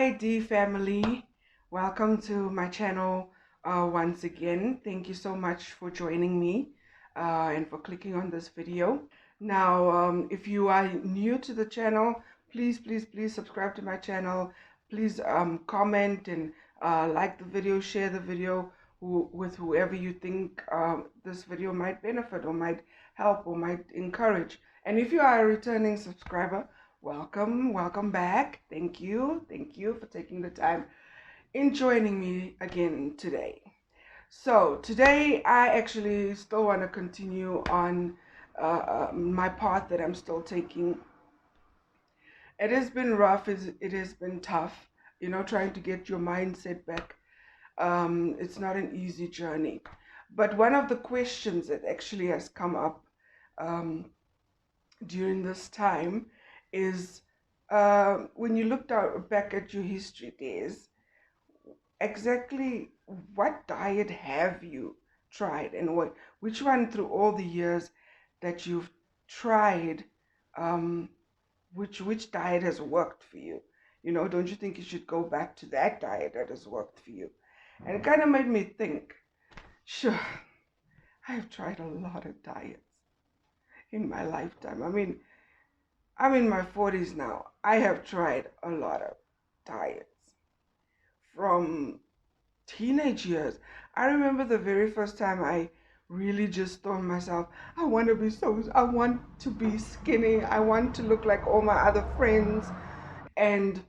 Hi D family, welcome to my channel once again. Thank you so much for joining me and for clicking on this video. Now if you are new to the channel, please subscribe to my channel. Please comment and like the video, share the video with whoever you think this video might benefit or might help or might encourage. And if you are a returning subscriber, welcome back. Thank you for taking the time in joining me again today. So today I actually still want to continue on my path that I'm still taking. It has been rough, it has been tough, trying to get your mindset back. It's not an easy journey, but one of the questions that actually has come up um, during this time is when you looked back at your history days, exactly what diet have you tried, and which one through all the years that you've tried, um, which diet has worked for you? Don't you think you should go back to that diet that has worked for you? And it kind of made me think, sure, I've tried a lot of diets in my lifetime. I mean, I'm in my 40s now. I have tried a lot of diets from teenage years. I remember the very first time I really just told myself, I want to be skinny. I want to look like all my other friends. And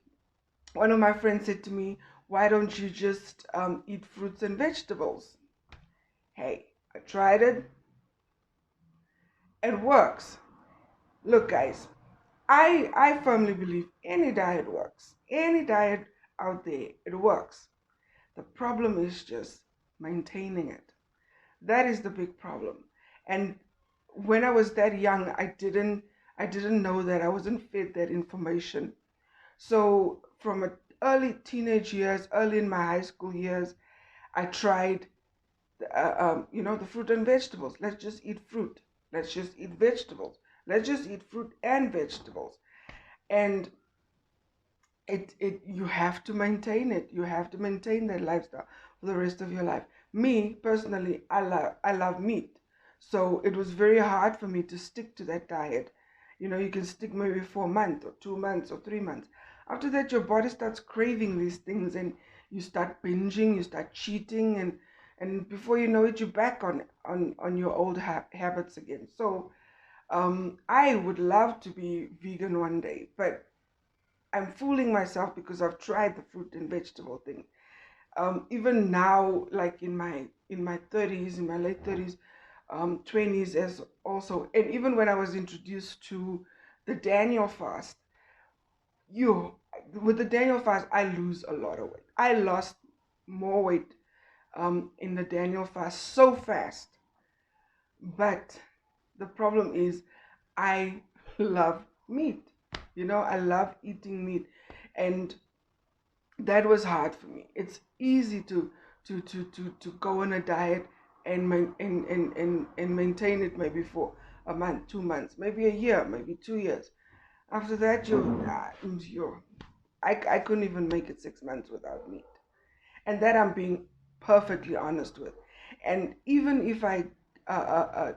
one of my friends said to me, why don't you just eat fruits and vegetables? Hey, I tried it. It works. Look, guys, I firmly believe any diet works. Any diet out there, it works. The problem is just maintaining it. That is the big problem. And when I was that young, I didn't know that. I wasn't fed that information. So from early teenage years, early in my high school years, I tried the fruit and vegetables. Let's just eat fruit. Let's just eat vegetables. Let's just eat fruit and vegetables. And it you have to maintain it. You have to maintain that lifestyle for the rest of your life. Me personally, I love meat. So it was very hard for me to stick to that diet. You can stick maybe for a month or 2 months or 3 months. After that, your body starts craving these things and you start binging, you start cheating, and before you know it, you're back on your old habits again. So I would love to be vegan one day, but I'm fooling myself because I've tried the fruit and vegetable thing. Even now, like in my 30s, in my late 30s, 20s, as also, and even when I was introduced to the Daniel fast, you with the Daniel fast, I lose a lot of weight. I lost more weight in the Daniel fast so fast, but the problem is I love meat. I love eating meat, and that was hard for me. It's easy to go on a diet and maintain it maybe for a month, 2 months, maybe a year, maybe 2 years. After that, I couldn't even make it 6 months without meat, and that I'm being perfectly honest with. And even if I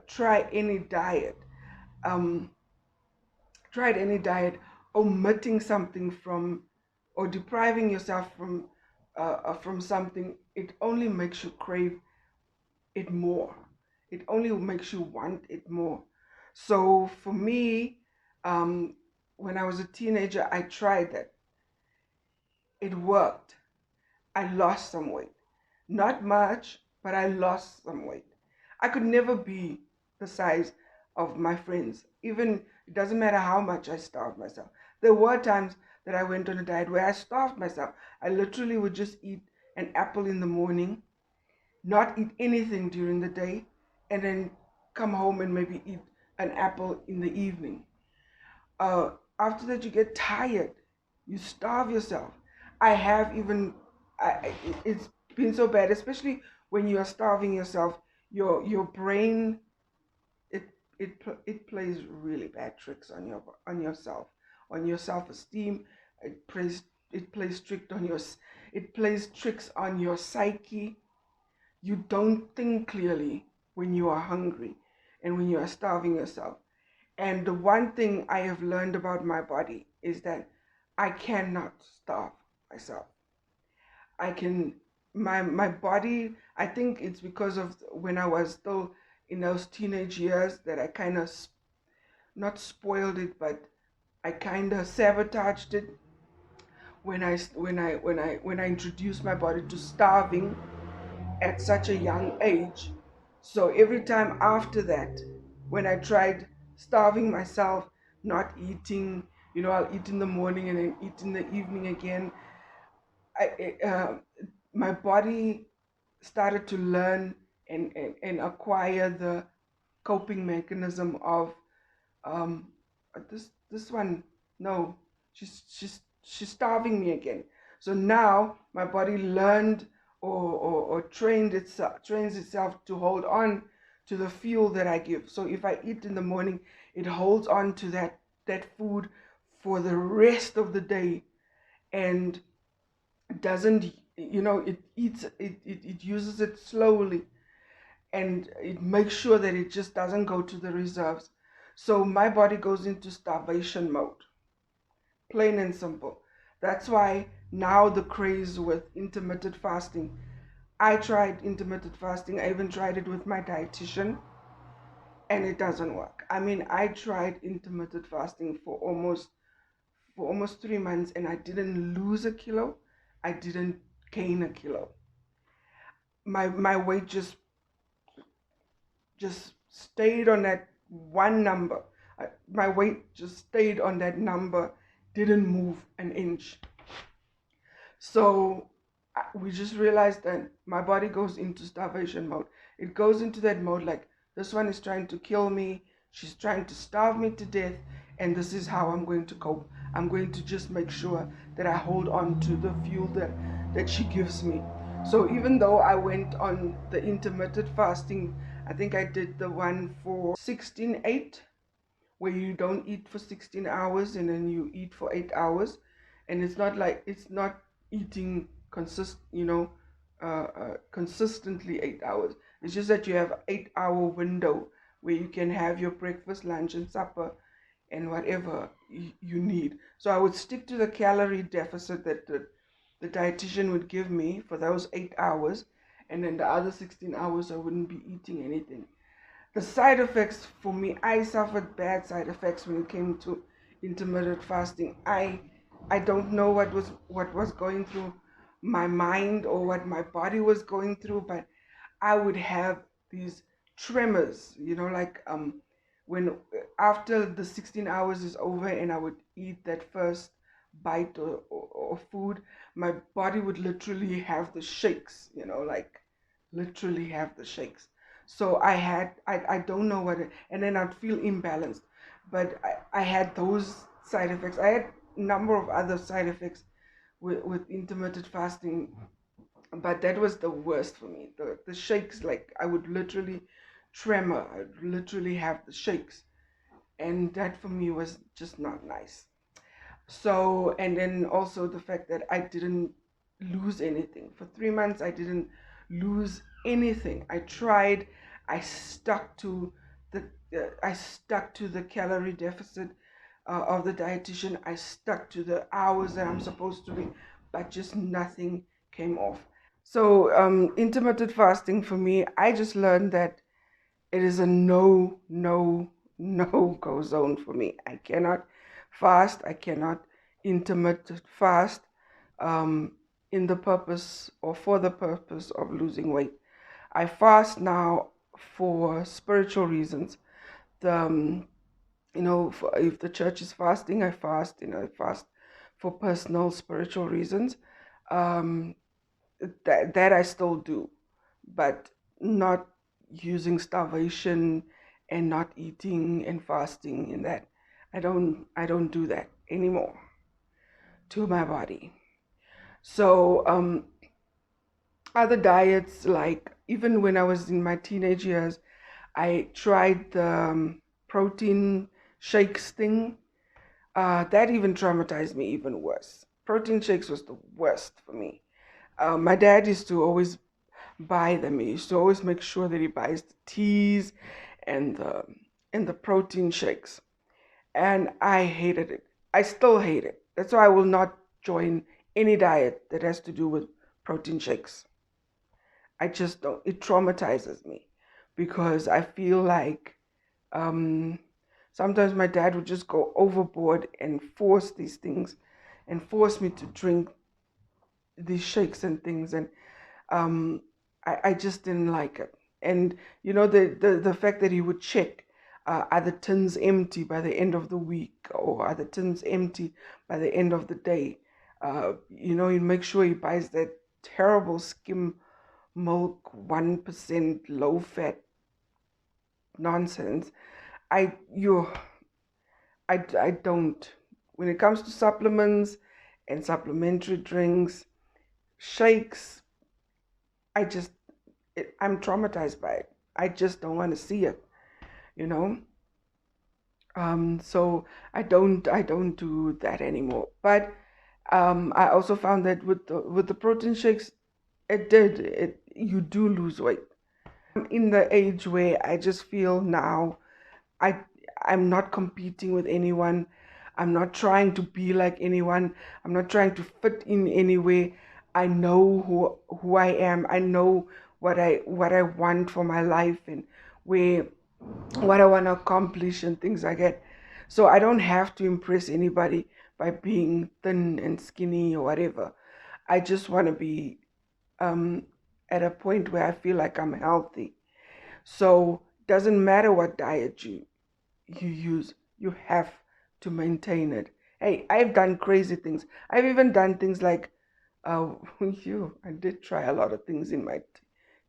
try any diet, um, tried any diet, omitting something from or depriving yourself from something, it only makes you crave it more. It only makes you want it more. So for me, um, when I was a teenager, I tried that. It worked. I lost some weight. Not much, but I lost some weight. I could never be the size of my friends. Even it doesn't matter how much I starved myself. There were times that I went on a diet where I starved myself. I literally would just eat an apple in the morning, not eat anything during the day, and then come home and maybe eat an apple in the evening. After that, you get tired, you starve yourself. I have even, it's been so bad, especially when you are starving yourself. Your brain, it plays really bad tricks on your self esteem. It it plays it plays tricks on your psyche. You don't think clearly when you are hungry and when you are starving yourself. And the one thing I have learned about my body is that I cannot starve myself. I can, my body, I think it's because of when I was still in those teenage years that I kind of not spoiled it, but I kind of sabotaged it when I introduced my body to starving at such a young age. So every time after that, when I tried starving myself, not eating, I'll eat in the morning and then eat in the evening again. My body started to learn and acquire the coping mechanism of this one. No, she's starving me again. So now my body learned or trains itself to hold on to the fuel that I give. So if I eat in the morning, it holds on to that food for the rest of the day, and doesn't, it eats it uses it slowly, and it makes sure that it just doesn't go to the reserves. So my body goes into starvation mode, plain and simple. That's why now the craze with intermittent fasting. I tried intermittent fasting. I even tried it with my dietitian, and it doesn't work. I mean, I tried intermittent fasting for almost 3 months, and I didn't lose a kilo. I didn't gain a kilo. My weight just stayed on that one number. My weight just stayed on that number, didn't move an inch. So we just realized that my body goes into starvation mode. It goes into that mode like, this one is trying to kill me. She's trying to starve me to death. And this is how I'm going to cope. I'm going to just make sure that I hold on to the fuel that she gives me. So even though I went on the intermittent fasting, I think I did the one for 16/8, where you don't eat for 16 hours and then you eat for 8 hours. And it's not eating consistently 8 hours. It's just that you have 8 hour window where you can have your breakfast, lunch, and supper and whatever you need. So I would stick to the calorie deficit that the dietitian would give me for those 8 hours, and then the other 16 hours I wouldn't be eating anything. The side effects for me, I suffered bad side effects when it came to intermittent fasting. I don't know what was going through my mind or what my body was going through, but I would have these tremors, like when after the 16 hours is over and I would eat that first bite or food, my body would literally have the shakes, like literally have the shakes. So I don't know and then I'd feel imbalanced. But I had those side effects. I had a number of other side effects with intermittent fasting, but that was the worst for me. The shakes, like I would literally tremor. I'd literally have the shakes. And that for me was just not nice. So, and then also the fact that I didn't lose anything. For 3 months, I didn't lose anything. I tried, I stuck to the calorie deficit of the dietitian. I stuck to the hours that I'm supposed to be, but just nothing came off. So, intermittent fasting for me, I just learned that it is a no, no, no go zone for me. I cannot fast. I cannot intermittent fast in the purpose or for the purpose of losing weight. I fast now for spiritual reasons. If the church is fasting, I fast. I fast for personal spiritual reasons. Um, that I still do, but not using starvation and not eating and fasting and that. I don't do that anymore to my body. So other diets, like even when I was in my teenage years, I tried the protein shakes thing. That even traumatized me even worse. protein shakes was the worst for me. My dad used to always buy them. He used to always make sure that he buys the teas and the protein shakes. And I hated it. I still hate it. That's why I will not join any diet that has to do with protein shakes. I just don't. It traumatizes me because I feel like um, sometimes my dad would just go overboard and force these things and force me to drink these shakes and things. And um, I just didn't like it. And you know, the fact that he would check, are the tins empty by the end of the week, or are the tins empty by the end of the day? You know, he makes sure he buys that terrible skim milk, 1% low fat nonsense. I you I don't. When it comes to supplements and supplementary drinks, shakes, I'm traumatized by it. I just don't want to see it, you know. So I don't do that anymore. But I also found that with the protein shakes, you do lose weight. In the age where I just feel now I I'm not competing with anyone. I'm not trying to be like anyone. I'm not trying to fit in anywhere. I know who I am. I know what I want for my life, and where what I want to accomplish and things like that. So I don't have to impress anybody by being thin and skinny or whatever. I just want to be um, at a point where I feel like I'm healthy. So doesn't matter what diet you use, you have to maintain it. Hey, I've done crazy things. I've even done things like, uh, I did try a lot of things in my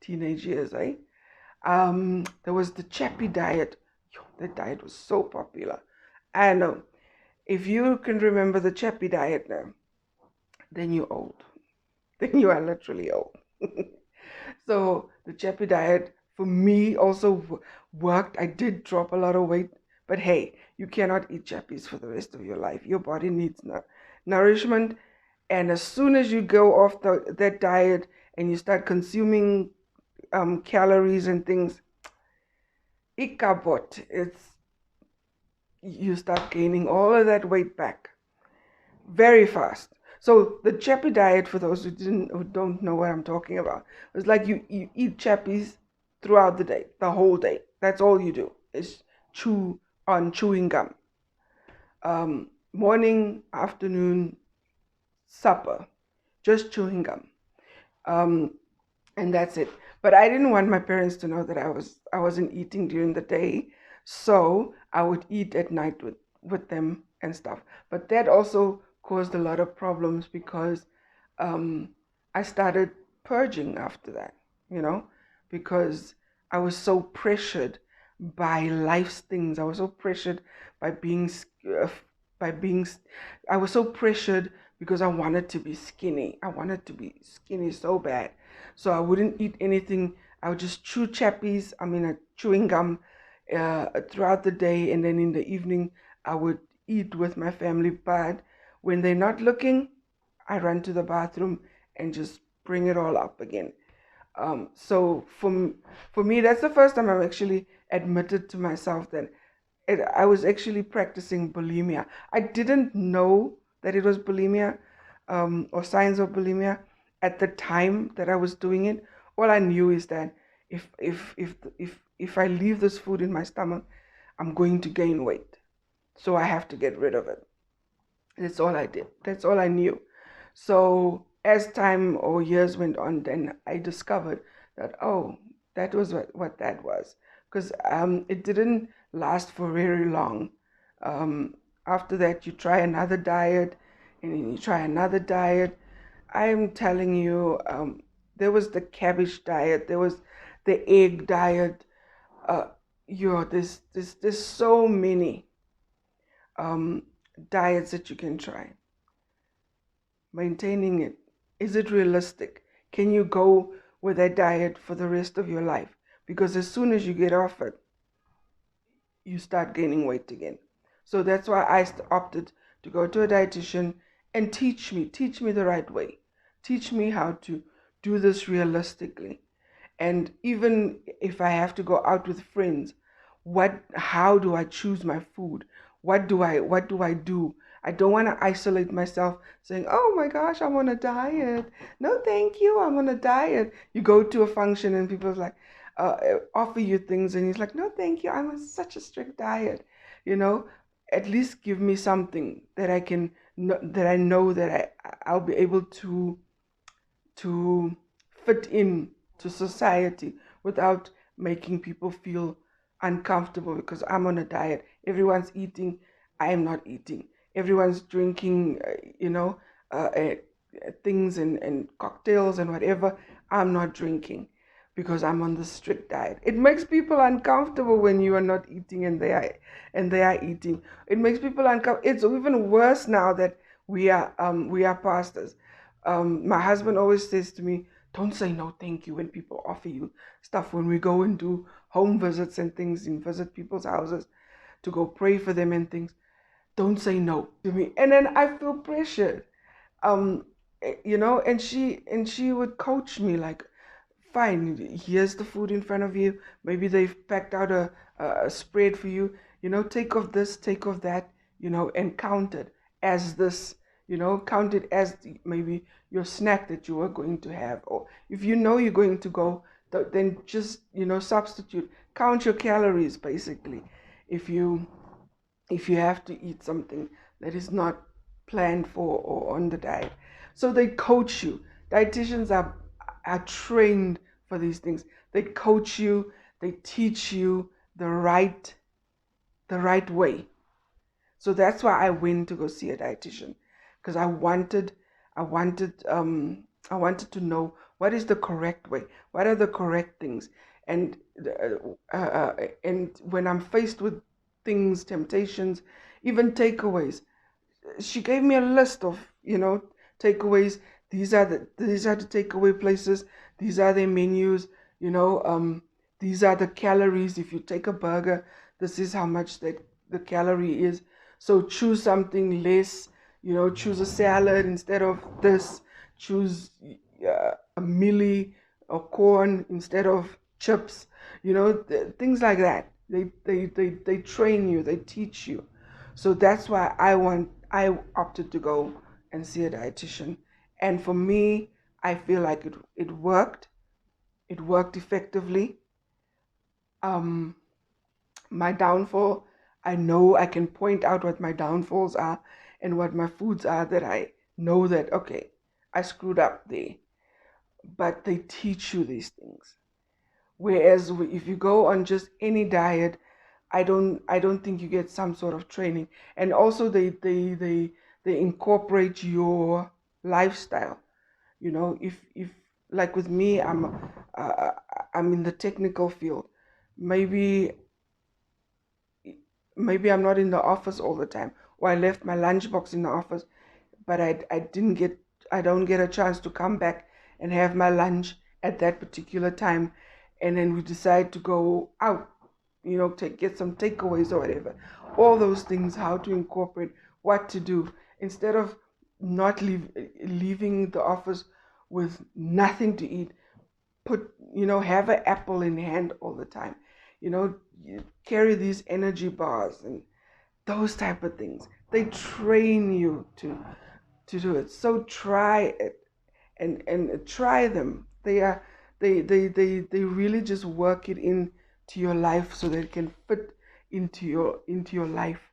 teenage years, eh? There was the chappy diet. That diet was so popular. And if you can remember the chappy diet now, then you're old. Then you are literally old. So the chappy diet for me also worked. I did drop a lot of weight, but hey, you cannot eat chappies for the rest of your life. Your body needs nourishment, and as soon as you go off that diet and you start consuming calories and things, ikabot, it's you start gaining all of that weight back very fast. So the chappy diet, for those who don't know what I'm talking about, it's like you eat chappies throughout the day, the whole day. That's all you do is chew on chewing gum. Morning, afternoon, supper, just chewing gum. Um, and that's it. But I didn't want my parents to know that I wasn't eating during the day, so I would eat at night with them and stuff. But that also caused a lot of problems because um, I started purging after that, you know, because I was so pressured by life's things. I was so pressured by by being. I was so pressured because I wanted to be skinny. I wanted to be skinny so bad, so I wouldn't eat anything. I would just chew chappies. Chewing gum throughout the day, and then in the evening I would eat with my family. But when they're not looking, I run to the bathroom and just bring it all up again. So for me, that's the first time I've actually admitted to myself that I was actually practicing bulimia. I didn't know that it was bulimia, or signs of bulimia at the time that I was doing it. All I knew is that if I leave this food in my stomach, I'm going to gain weight. So I have to get rid of it. That's all I did. That's all I knew. So as time or years went on, then I discovered that, oh, that was what that was. Because it didn't last for very long. After that, you try another diet, and then you try another diet. I am telling you, there was the cabbage diet, there was the egg diet. There's so many um, diets that you can try. Maintaining it, is it realistic? Can you go with that diet for the rest of your life? Because as soon as you get off it, you start gaining weight again. So that's why I opted to go to a dietitian and teach me the right way. Teach me how to do this realistically. And even if I have to go out with friends, how do I choose my food? What do I do? I don't want to isolate myself saying, "Oh my gosh, I'm on a diet." No, thank you, I'm on a diet. You go to a function and people's like offer you things and he's like, "No, thank you, I'm on such a strict diet." You know, at least give me something that I can that I know that I'll be able to fit in to society without making people feel uncomfortable because I'm on a diet. Everyone's eating, I am not eating. Everyone's drinking, things and cocktails and whatever. I'm not drinking because I'm on the strict diet. It makes people uncomfortable when you are not eating and they are eating. It makes people uncomfortable. It's even worse now that we are pastors. My husband always says to me, "Don't say no thank you when people offer you stuff." When we go and do home visits and things and visit people's houses to go pray for them and things, don't say no to me. And then I feel pressured. um and she would coach me like, "Fine, here's the food in front of you. Maybe they've packed out a spread for you. Take of this, take of that, and count it as this, count it as maybe your snack that you are going to have. Or if you know you're going to go, then just, substitute. Count your calories, basically, if you have to eat something that is not planned for or on the diet." So they coach you. Dietitians are trained for these things. They coach you, they teach you the right way. So that's why I went to go see a dietitian, because I wanted to know what is the correct way, what are the correct things, and and when I'm faced with things, temptations, even takeaways, she gave me a list of takeaways. These are the takeaway places. These are their menus. These are the calories. If you take a burger, this is how much that the calorie is. So choose something less. Choose a salad instead of this. Choose a millie or corn instead of chips. Things like that. They train you. They teach you. So that's why I opted to go and see a dietitian. And for me, I feel like it worked. It worked effectively. Um, my downfall, I know I can point out what my downfalls are and what my foods are, that I know that, okay, I screwed up there. But they teach you these things. Whereas if you go on just any diet, I don't think you get some sort of training. And also they incorporate your lifestyle. If like with me, uh, I'm in the technical field. Maybe maybe I'm not in the office all the time, or I left my lunchbox in the office, but I don't get a chance to come back and have my lunch at that particular time, and then we decide to go out, get some takeaways or whatever. All those things, how to incorporate, what to do instead of not leaving the office with nothing to eat. Have an apple in hand all the time. You carry these energy bars and those type of things. They train you to do it. So try it, and try them. They really just work it into your life so that it can fit into your life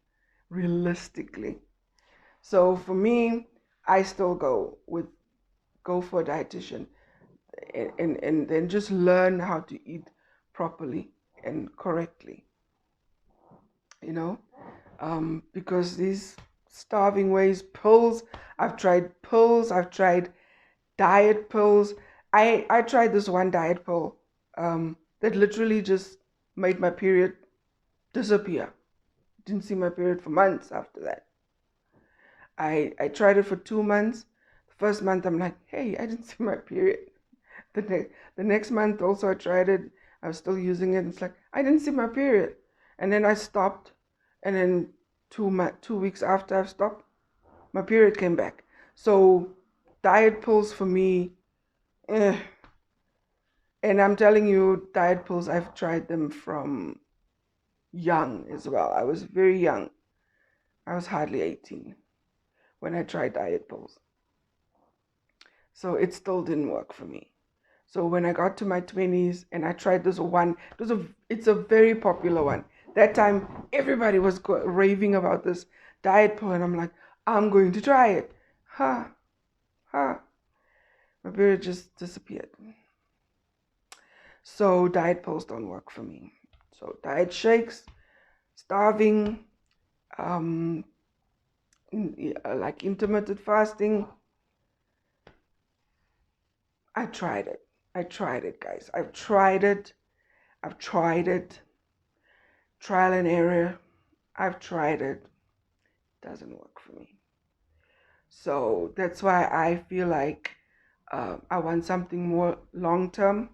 realistically. So for me, I still go for a dietitian, and then just learn how to eat properly and correctly. you know because these starving ways, pills, I've tried diet pills. I tried this one diet pill that literally just made my period disappear. Didn't see my period for months after that. I tried it for 2 months. The first month I'm like, hey, I didn't see my period. The next month also I tried it. I was still using it. It's like, I didn't see my period. And then I stopped. And then 2 weeks after I've stopped, my period came back. So diet pills for me, eh. And I'm telling you, diet pills, I've tried them from young as well. I was very young. I was hardly 18 when I tried diet pills. So it still didn't work for me. So when I got to my 20s and I tried this one, it's a very popular one. That time everybody was raving about this diet pill, and I'm like, I'm going to try it. Ha. My period just disappeared. So diet pills don't work for me. So diet shakes, starving, like intermittent fasting. I tried it. Guys. I've tried it. Trial and error. I've tried it. Doesn't work for me. So that's why I feel like I want something more long term.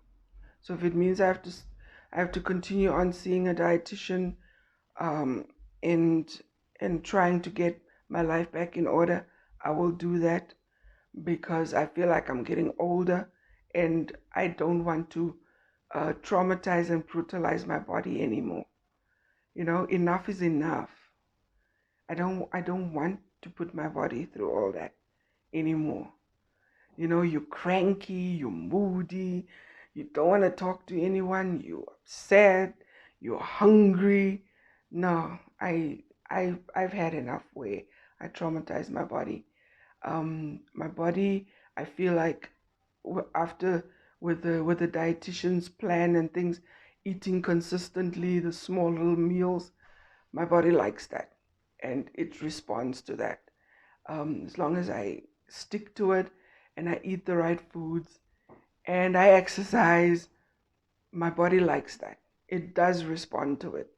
So if it means I have to continue on seeing a dietitian, um, and trying to get my life back in order, I will do that, because I feel like I'm getting older and I don't want to traumatize and brutalize my body anymore. Enough is enough. I don't want to put my body through all that anymore. You're cranky, you're moody, you don't want to talk to anyone, you're upset, you're hungry. No, I've had enough where I traumatize my body. My body, I feel like after with the dietitian's plan and things, eating consistently, the small little meals, my body likes that, and it responds to that. As long as I stick to it and I eat the right foods and I exercise, my body likes that. It does respond to it.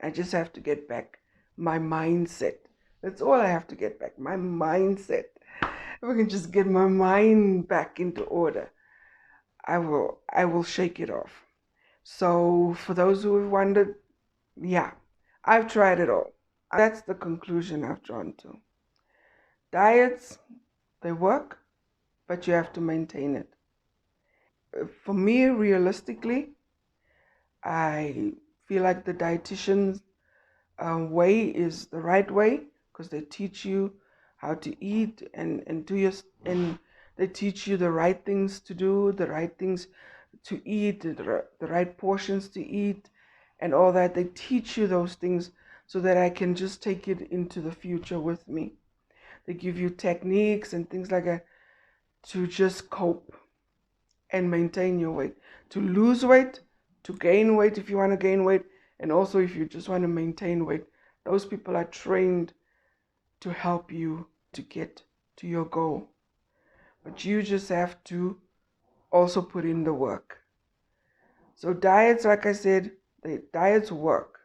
I just have to get back my mindset. That's all I have to get back, my mindset. If I can just get my mind back into order, I will shake it off. So for those who have wondered, yeah, I've tried it all. That's the conclusion I've drawn to. Diets, they work, but you have to maintain it. For me, realistically, I feel like the dietitian's way is the right way, because they teach you how to eat and and they teach you the right things to do, the right things to eat, the right portions to eat, and all that. They teach you those things so that I can just take it into the future with me. They give you techniques and things like that to just cope and maintain your weight, to lose weight, to gain weight if you want to gain weight, and also if you just want to maintain weight. Those people are trained to help you to get to your goal. But you just have to also put in the work. So diets, like I said, diets work.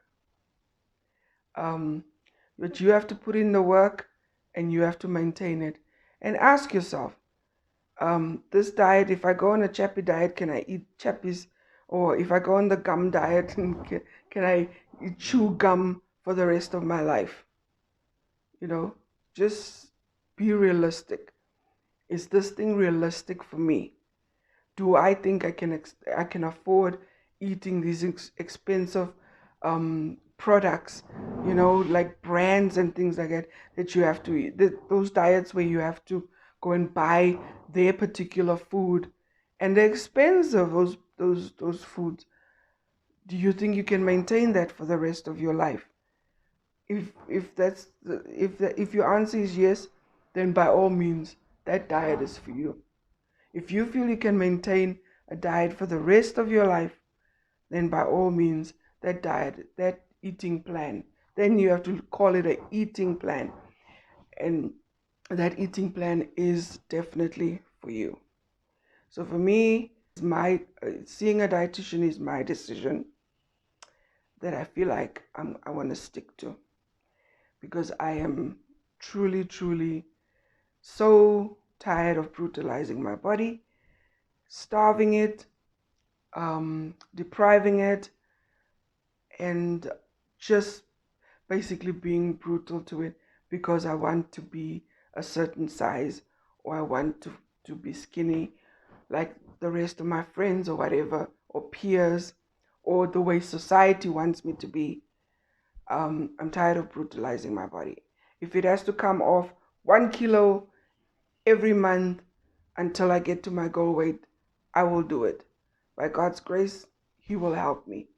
But you have to put in the work and you have to maintain it. And ask yourself, this diet, if I go on a chappy diet, can I eat chappies? Or if I go on the gum diet, can I chew gum for the rest of my life? Just be realistic. Is this thing realistic for me? Do I think I can afford eating these expensive products, like brands and things like that you have to eat? Those diets where you have to go and buy their particular food, and they're expensive. Those foods. Do you think you can maintain that for the rest of your life? If your answer is yes, then by all means that diet is for you. If you feel you can maintain a diet for the rest of your life, then by all means that diet, that eating plan, then you have to call it an eating plan, and that eating plan is definitely for you. So for me, my seeing a dietitian is my decision that I feel like I want to stick to, because I am truly, truly so tired of brutalizing my body, starving it, depriving it, and just basically being brutal to it because I want to be a certain size or I want to be skinny like the rest of my friends or whatever, or peers, or the way society wants me to be. I'm tired of brutalizing my body. If it has to come off 1 kilo every month until I get to my goal weight, I will do it. By God's grace, He will help me.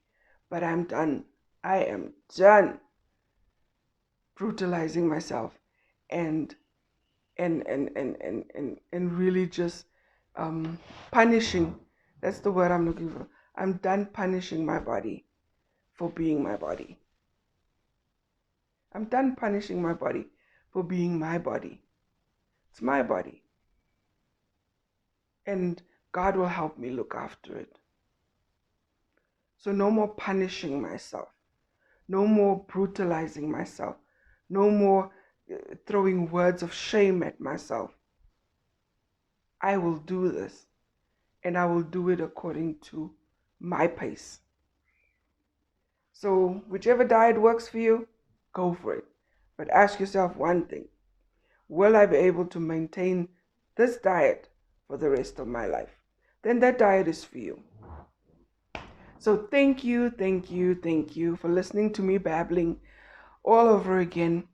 But I'm done. I am done brutalizing myself and really just punishing. That's the word I'm looking for. I'm done punishing my body for being my body. I'm done punishing my body for being my body. It's my body. And God will help me look after it. So no more punishing myself. No more brutalizing myself. No more throwing words of shame at myself. I will do this. And I will do it according to my pace. So whichever diet works for you, go for it. But ask yourself one thing. Will I be able to maintain this diet for the rest of my life? Then that diet is for you. So thank you for listening to me babbling all over again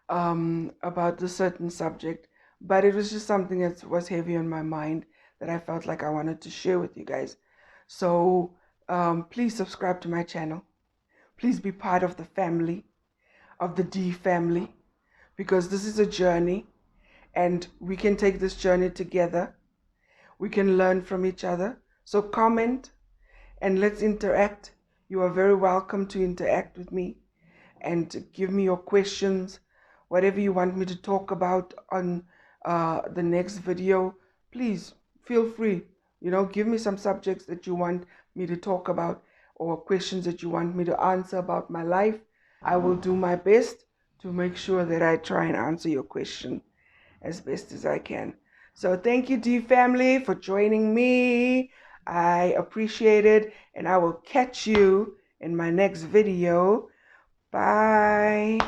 about this certain subject. But it was just something that was heavy on my mind that I felt like I wanted to share with you guys. So please subscribe to my channel. Please be part of the family, of the D family, because this is a journey and we can take this journey together. We can learn from each other. So comment and let's interact. You are very welcome to interact with me and give me your questions, whatever you want me to talk about on the next video. Please feel free, give me some subjects that you want me to talk about or questions that you want me to answer about my life. I will do my best to make sure that I try and answer your question as best as I can. So thank you, D family, for joining me. I appreciate it, and I will catch you in my next video. Bye.